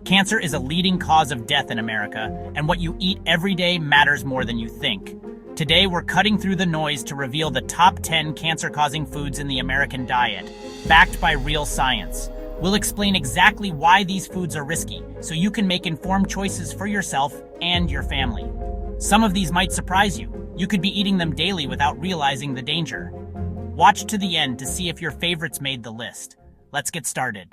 Cancer is a leading cause of death in America, and what you eat every day matters more than you think. Today, we're cutting through the noise to reveal the top 10 cancer-causing foods in the American diet, backed by real science. We'll explain exactly why these foods are risky, so you can make informed choices for yourself and your family. Some of these might surprise you. You could be eating them daily without realizing the danger. Watch to the end to see if your favorites made the list. Let's get started.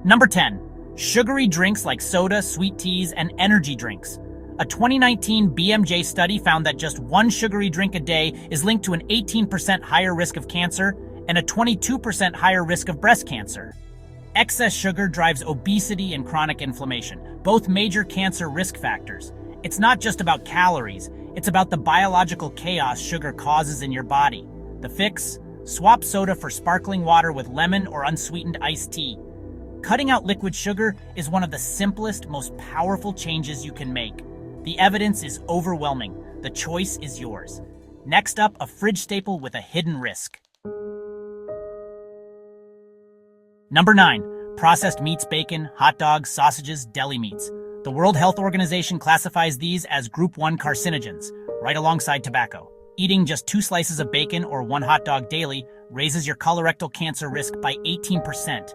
Number 10. Sugary drinks like soda, sweet teas, and energy drinks. A 2019 BMJ study found that just one sugary drink a day is linked to an 18% higher risk of cancer and a 22% higher risk of breast cancer. Excess sugar drives obesity and chronic inflammation, both major cancer risk factors. It's not just about calories, it's about the biological chaos sugar causes in your body. The fix? Swap soda for sparkling water with lemon or unsweetened iced tea. Cutting out liquid sugar is one of the simplest, most powerful changes you can make. The evidence is overwhelming. The choice is yours. Next up, a fridge staple with a hidden risk. Number 9. Processed meats, bacon, hot dogs, sausages, deli meats. The World Health Organization classifies these as Group 1 carcinogens, right alongside tobacco. Eating just 2 slices of bacon or 1 hot dog daily raises your colorectal cancer risk by 18%.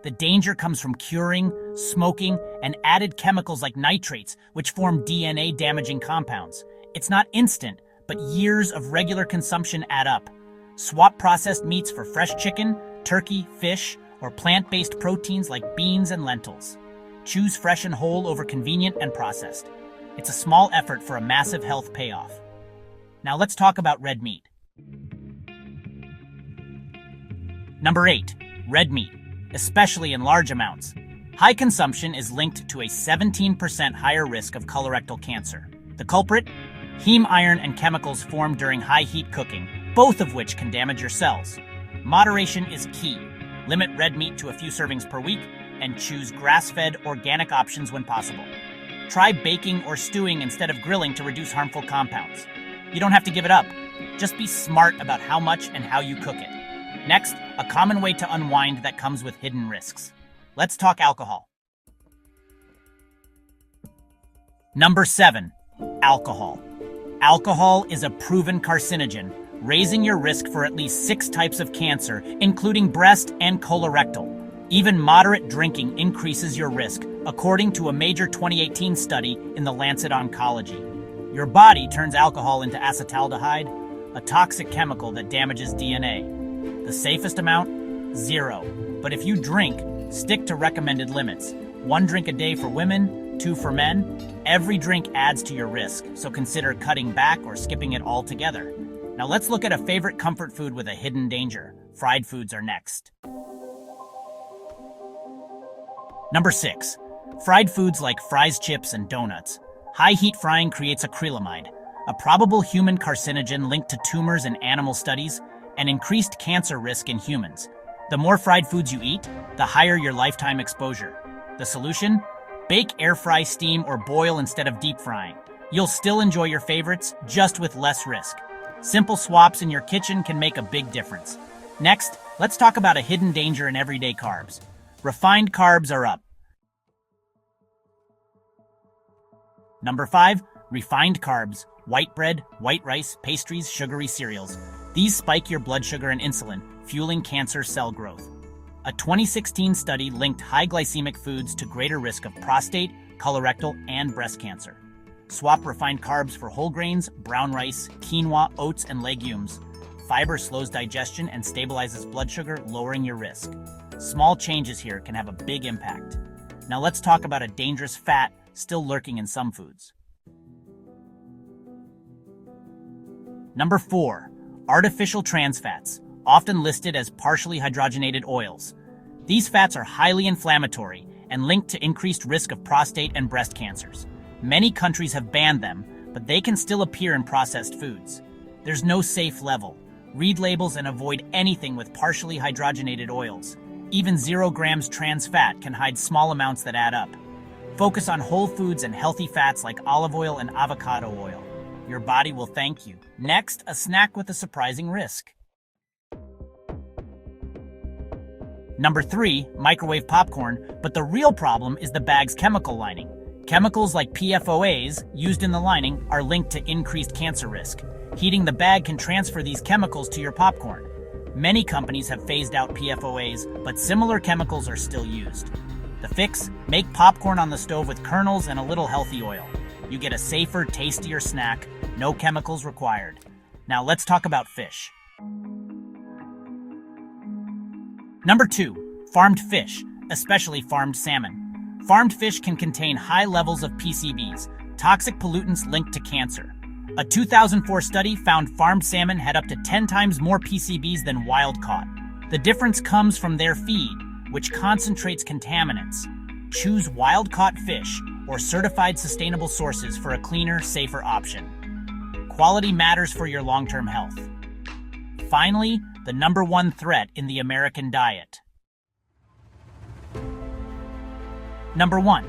The danger comes from curing, smoking, and added chemicals like nitrates, which form DNA-damaging compounds. It's not instant, but years of regular consumption add up. Swap processed meats for fresh chicken, turkey, fish, or plant-based proteins like beans and lentils. Choose fresh and whole over convenient and processed. It's a small effort for a massive health payoff. Now let's talk about red meat. Number 8. Red meat, especially in large amounts. High consumption is linked to a 17% higher risk of colorectal cancer. The culprit? Heme iron and chemicals formed during high heat cooking, both of which can damage your cells. Moderation is key. Limit red meat to a few servings per week, and choose grass-fed, organic options when possible. Try baking or stewing instead of grilling to reduce harmful compounds. You don't have to give it up. Just be smart about how much and how you cook it. Next, a common way to unwind that comes with hidden risks. Let's talk alcohol. Number 7. Alcohol. Alcohol is a proven carcinogen, raising your risk for at least 6 types of cancer, including breast and colorectal. Even moderate drinking increases your risk, according to a major 2018 study in the Lancet Oncology. Your body turns alcohol into acetaldehyde, a toxic chemical that damages DNA. The safest amount? 0. But if you drink, stick to recommended limits. 1 drink a day for women, 2 for men. Every drink adds to your risk, so consider cutting back or skipping it altogether. Now let's look at a favorite comfort food with a hidden danger. Fried foods are next. Number 6. Fried foods like fries, chips, and donuts. High heat frying creates acrylamide, a probable human carcinogen linked to tumors in animal studies and increased cancer risk in humans. The more fried foods you eat, the higher your lifetime exposure. The solution? Bake, air fry, steam, or boil instead of deep frying. You'll still enjoy your favorites, just with less risk. Simple swaps in your kitchen can make a big difference. Next, let's talk about a hidden danger in everyday carbs. Refined carbs are up. Number 5. Refined carbs. White bread, white rice, pastries, sugary cereals. These spike your blood sugar and insulin, fueling cancer cell growth. A 2016 study linked high glycemic foods to greater risk of prostate, colorectal, and breast cancer. Swap refined carbs for whole grains, brown rice, quinoa, oats, and legumes. Fiber slows digestion and stabilizes blood sugar, lowering your risk. Small changes here can have a big impact. Now let's talk about a dangerous fat still lurking in some foods. Number 4. Artificial trans fats, often listed as partially hydrogenated oils. These fats are highly inflammatory and linked to increased risk of prostate and breast cancers. Many countries have banned them, but they can still appear in processed foods. There's no safe level. Read labels and avoid anything with partially hydrogenated oils. Even 0 grams trans fat can hide small amounts that add up. Focus on whole foods and healthy fats like olive oil and avocado oil. Your body will thank you. Next, a snack with a surprising risk. Number 3, microwave popcorn, but the real problem is the bag's chemical lining. Chemicals like PFOAs, used in the lining, are linked to increased cancer risk. Heating the bag can transfer these chemicals to your popcorn. Many companies have phased out PFOAs, but similar chemicals are still used. The fix? Make popcorn on the stove with kernels and a little healthy oil. You get a safer, tastier snack, no chemicals required. Now let's talk about fish. Number 2, farmed fish, especially farmed salmon. Farmed fish can contain high levels of PCBs, toxic pollutants linked to cancer. A 2004 study found farmed salmon had up to 10 times more PCBs than wild-caught. The difference comes from their feed, which concentrates contaminants. Choose wild-caught fish or certified sustainable sources for a cleaner, safer option. Quality matters for your long-term health. Finally, the number 1 threat in the American diet. Number 1,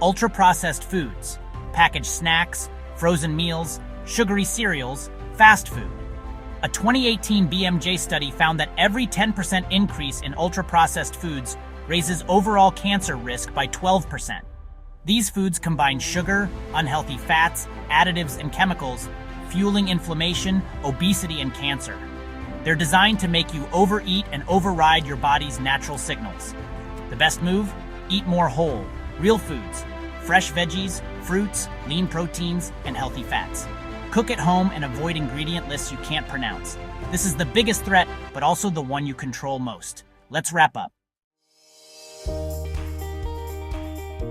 ultra-processed foods, packaged snacks, frozen meals, sugary cereals, fast food. A 2018 BMJ study found that every 10% increase in ultra-processed foods raises overall cancer risk by 12%. These foods combine sugar, unhealthy fats, additives, and chemicals, fueling inflammation, obesity, and cancer. They're designed to make you overeat and override your body's natural signals. The best move? Eat more whole, real foods, fresh veggies, fruits, lean proteins, and healthy fats. Cook at home and avoid ingredient lists you can't pronounce. This is the biggest threat, but also the one you control most. Let's wrap up.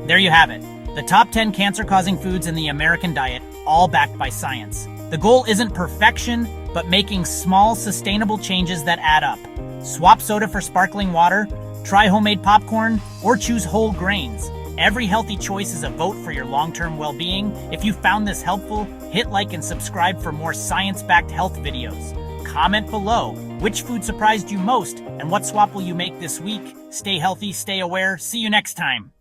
There you have it. The top 10 cancer-causing foods in the American diet, all backed by science. The goal isn't perfection, but making small, sustainable changes that add up. Swap soda for sparkling water, try homemade popcorn, or choose whole grains. Every healthy choice is a vote for your long-term well-being. If you found this helpful, hit like and subscribe for more science-backed health videos. Comment below, which food surprised you most, and what swap will you make this week? Stay healthy, stay aware. See you next time.